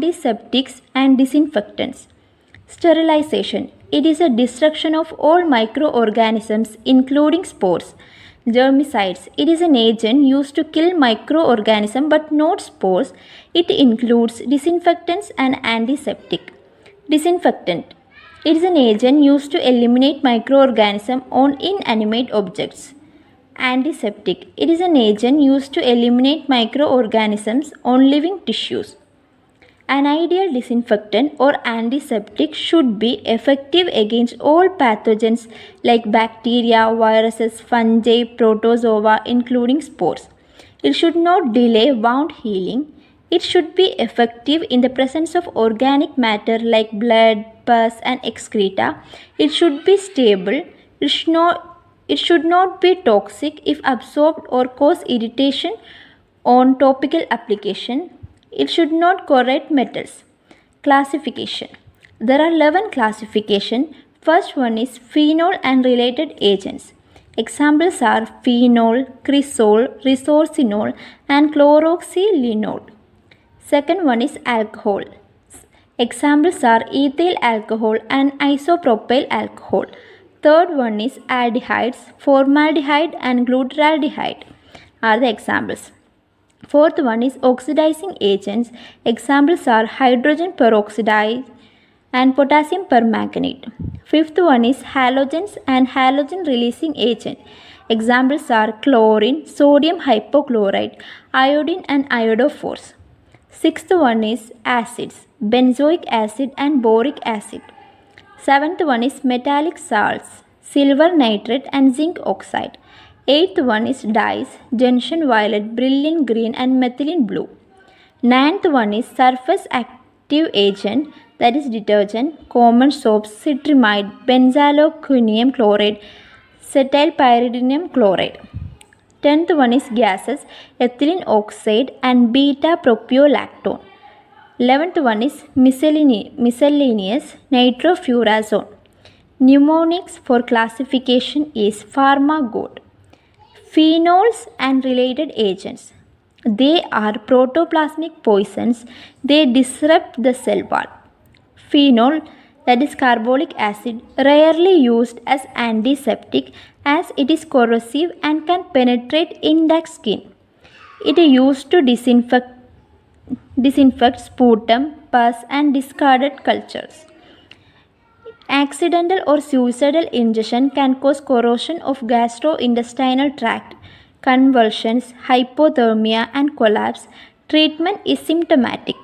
antiseptics and disinfectants. Sterilization. It is a destruction of all microorganisms including spores. Germicides. It is an agent used to kill microorganisms but not spores. It includes disinfectants and antiseptic. Disinfectant. It is an agent used to eliminate microorganisms on inanimate objects. Antiseptic. It is an agent used to eliminate microorganisms on living tissues. An ideal disinfectant or antiseptic should be effective against all pathogens like bacteria, viruses, fungi, protozoa, including spores. It should not delay wound healing. It should be effective in the presence of organic matter like blood, pus, and excreta. It should be stable. It should not be toxic if absorbed or cause irritation on topical application. It should not corrode metals. Classification. There are 11 classifications. First one is phenol and related agents. Examples are phenol, cresol, resorcinol, and chloroxylenol. Second one is alcohol. Examples are ethyl alcohol and isopropyl alcohol. Third one is aldehydes. Formaldehyde and glutaraldehyde are the examples. Fourth one is oxidizing agents. Examples are hydrogen peroxide and potassium permanganate. Fifth one is halogens and halogen releasing agent. Examples are chlorine, sodium hypochlorite, iodine and iodophores. Sixth one is acids, benzoic acid and boric acid. Seventh one is metallic salts, silver nitrate and zinc oxide. Eighth one is dyes, gentian violet, brilliant green and methylene blue. Ninth one is surface active agent, that is detergent, common soaps, citramide, benzalkonium chloride, cetylpyridinium chloride. 10th one is gases, ethylene oxide and beta propiolactone. 11th one is miscellaneous nitrofurazone. Mnemonics for classification is Pharmaaudiobook. Phenols and related agents. They are protoplasmic poisons. They disrupt the cell wall. Phenol, that is carbolic acid, rarely used as antiseptic as it is corrosive and can penetrate intact skin. It is used to disinfect sputum, pus and discarded cultures. Accidental or suicidal ingestion can cause corrosion of gastrointestinal tract, convulsions, hypothermia and collapse. Treatment is symptomatic.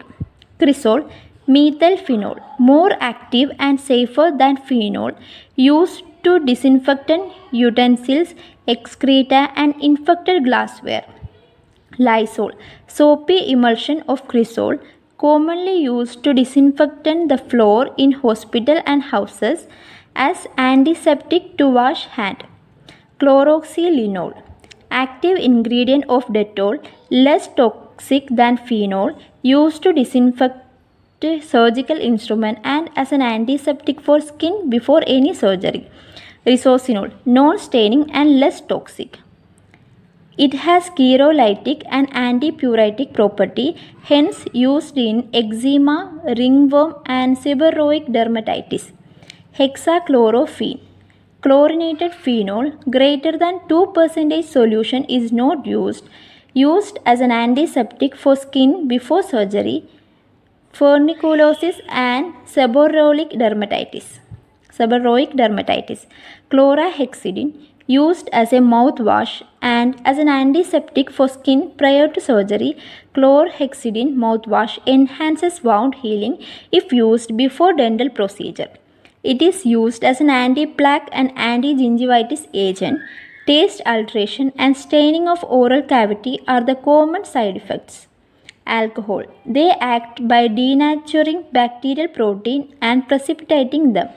Cresol, methylphenol, more active and safer than phenol, used to disinfect utensils, excreta and infected glassware. Lysol, soapy emulsion of cresol, commonly used to disinfect the floor in hospital and houses as antiseptic to wash hand. Chloroxylenol, active ingredient of Dettol, less toxic than phenol, used to disinfect surgical instrument and as an antiseptic for skin before any surgery. Resorcinol, non-staining and less toxic. It has cherolytic and antipyretic property, hence used in eczema, ringworm and seborrheic dermatitis. Hexachlorophene, chlorinated phenol greater than 2% solution is not used as an antiseptic for skin before surgery, furniculosis and seborrheic dermatitis. Chlorhexidine, used as a mouthwash and as an antiseptic for skin prior to surgery. Chlorhexidine mouthwash enhances wound healing if used before dental procedure. It is used as an anti-plaque and anti-gingivitis agent. Taste alteration and staining of oral cavity are the common side effects. Alcohol. They act by denaturing bacterial protein and precipitating them.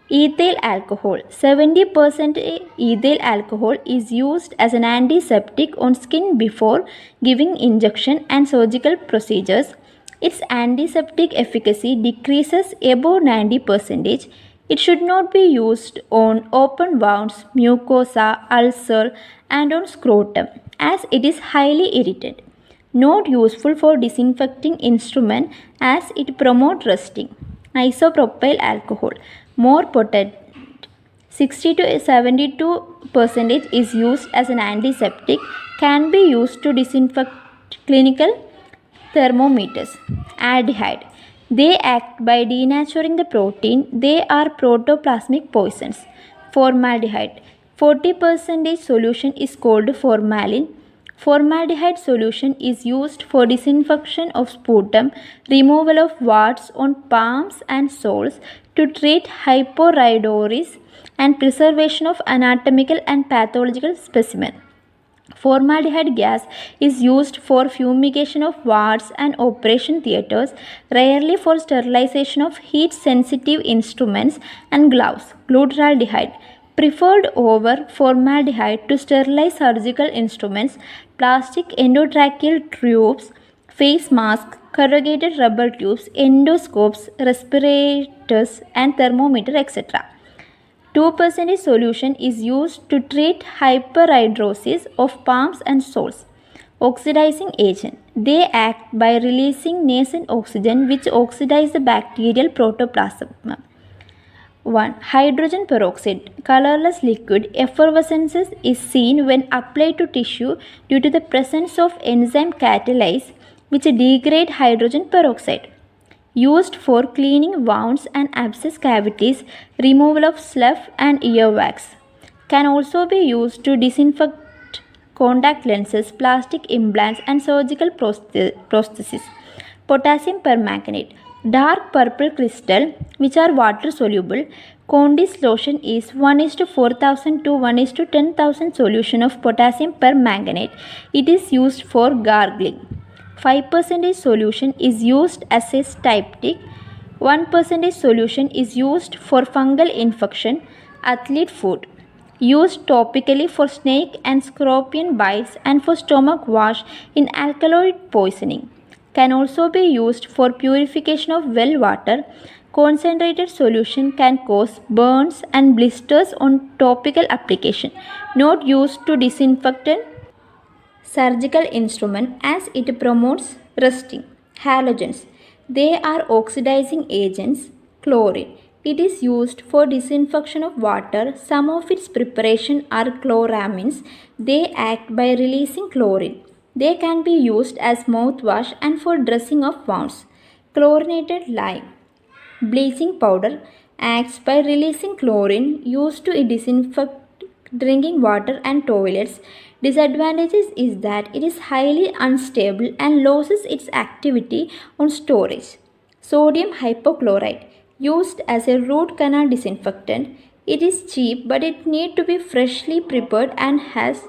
Ethyl alcohol. 70% ethyl alcohol is used as an antiseptic on skin before giving injection and surgical procedures. Its antiseptic efficacy decreases above 90%. It should not be used on open wounds, mucosa, ulcer and on scrotum as it is highly irritant. Not useful for disinfecting instrument as it promotes rusting. Isopropyl alcohol, more potent. 60 to 72% is used as an antiseptic, can be used to disinfect clinical thermometers. Aldehyde. They act by denaturing the protein. They are protoplasmic poisons. Formaldehyde. 40% solution is called formalin. Formaldehyde solution is used for disinfection of sputum, removal of warts on palms and soles, to treat hyporrhoidosis and preservation of anatomical and pathological specimen. Formaldehyde gas is used for fumigation of wards and operation theatres, rarely for sterilization of heat-sensitive instruments and gloves. Glutaraldehyde, preferred over formaldehyde to sterilize surgical instruments, plastic endotracheal tubes, face masks, corrugated rubber tubes, endoscopes, respirators, and thermometer, etc. 2% solution is used to treat hyperhidrosis of palms and soles. Oxidizing agent. They act by releasing nascent oxygen which oxidize the bacterial protoplasm. 1. Hydrogen peroxide. Colorless liquid. Effervescence is seen when applied to tissue due to the presence of enzyme catalase which degrade hydrogen peroxide. Used for cleaning wounds and abscess cavities, removal of slough and earwax. Can also be used to disinfect contact lenses, plastic implants, and surgical prostheses. Potassium permanganate. Dark purple crystal which are water soluble. Condy's lotion is 1:4000 to 1:10,000 solution of potassium permanganate. It is used for gargling. 5% solution is used as a styptic. 1% solution is used for fungal infection, athlete foot. Used topically for snake and scorpion bites and for stomach wash in alkaloid poisoning. Can also be used for purification of well water. Concentrated solution can cause burns and blisters on topical application. Not used to disinfect surgical instrument as it promotes rusting. Halogens. They are oxidizing agents. Chlorine. It is used for disinfection of water. Some of its preparation are chloramines. They act by releasing chlorine. They can be used as mouthwash and for dressing of wounds. Chlorinated lime. Bleaching powder acts by releasing chlorine, used to disinfect drinking water and toilets. Disadvantages is that it is highly unstable and loses its activity on storage. Sodium hypochlorite, used as a root canal disinfectant. It is cheap but it needs to be freshly prepared and has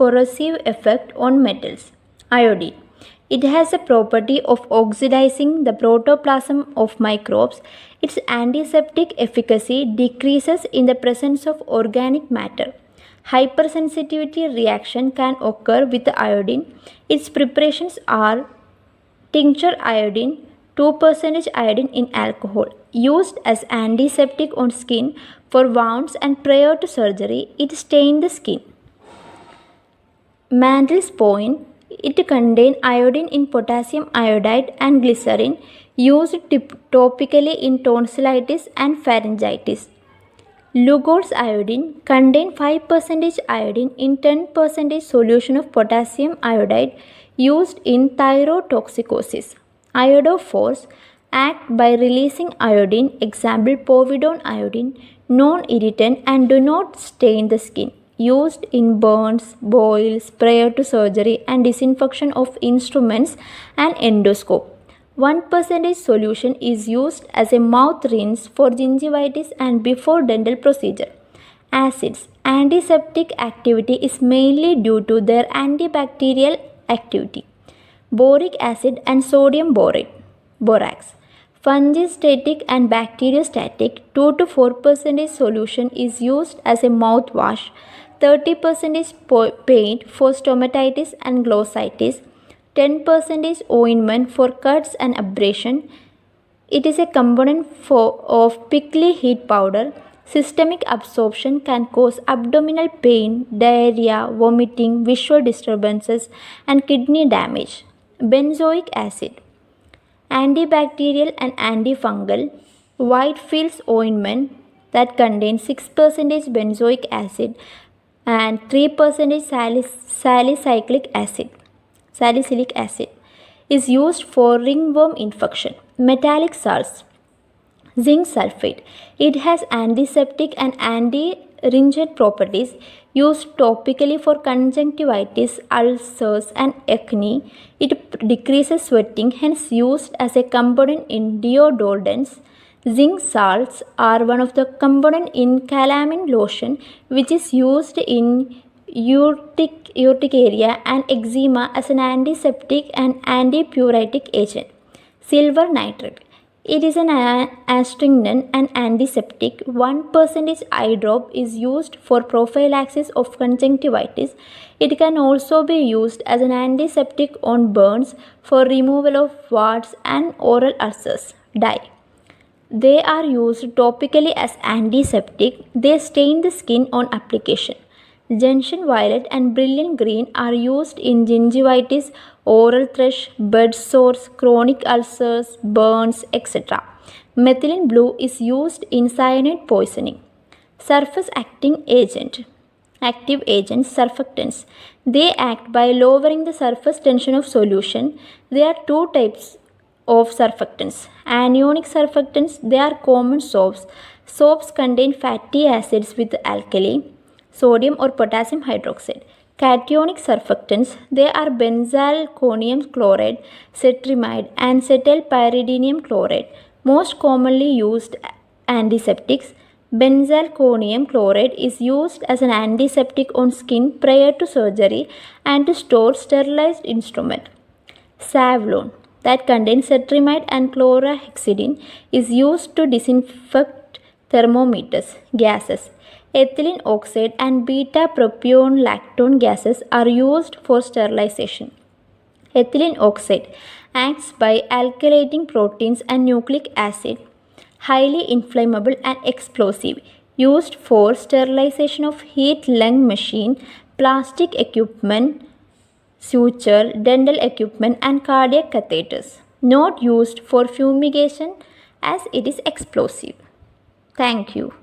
corrosive effect on metals. Iodine. It has a property of oxidizing the protoplasm of microbes. Its antiseptic efficacy decreases in the presence of organic matter. Hypersensitivity reaction can occur with iodine. Its preparations are tincture iodine, 2% iodine in alcohol. Used as antiseptic on skin for wounds and prior to surgery, it stains the skin. Mandel's point. It contains iodine in potassium iodide and glycerin, used topically in tonsillitis and pharyngitis. Lugol's iodine contains 5% iodine in 10% solution of potassium iodide, used in thyrotoxicosis. Iodophores act by releasing iodine, example povidone iodine, non-irritant and do not stain the skin. Used in burns, boils, prior to surgery and disinfection of instruments and endoscope. 1% solution is used as a mouth rinse for gingivitis and before dental procedure. Acids. Antiseptic activity is mainly due to their antibacterial activity. Boric acid and sodium borax. Fungistatic and bacteriostatic. 2 to 4% solution is used as a mouthwash. 30% paint for stomatitis and glossitis, 10% ointment for cuts and abrasion. It is a component of prickly heat powder. Systemic absorption can cause abdominal pain, diarrhea, vomiting, visual disturbances, and kidney damage. Benzoic acid. Antibacterial and antifungal. Whitefields ointment that contains 6% benzoic acid and 3% salicylic acid is used for ringworm infection. Metallic salts. Zinc sulfate. It has antiseptic and anti-ringent properties, used topically for conjunctivitis, ulcers, and acne. It decreases sweating, hence used as a component in deodorants. Zinc salts are one of the components in calamine lotion, which is used in urticaria and eczema as an antiseptic and antipyretic agent. Silver nitrate. It is an astringent and antiseptic. 1% eye drop is used for prophylaxis of conjunctivitis. It can also be used as an antiseptic on burns for removal of warts and oral ulcers. Dye. They are used topically as antiseptic. They stain the skin on application. Gentian violet and brilliant green are used in gingivitis, oral thrush, bed sores, chronic ulcers, burns, etc. Methylene blue is used in cyanide poisoning. Surface acting agent. Active agents, surfactants. They act by lowering the surface tension of solution. There are two types of surfactants. Anionic surfactants, they are common soaps. Soaps contain fatty acids with alkali, sodium or potassium hydroxide. Cationic surfactants, they are benzalkonium chloride, cetrimide and cetylpyridinium chloride. Most commonly used antiseptics. Benzalkonium chloride is used as an antiseptic on skin prior to surgery and to store sterilized instrument. Savlon, that contains cetrimide and chlorhexidine, is used to disinfect thermometers, gases. Ethylene oxide and beta-propion-lactone gases are used for sterilization. Ethylene oxide acts by alkylating proteins and nucleic acid, highly inflammable and explosive, used for sterilization of heat lung machine, plastic equipment, suture, dental equipment and cardiac catheters. Not used for fumigation as it is explosive. Thank you.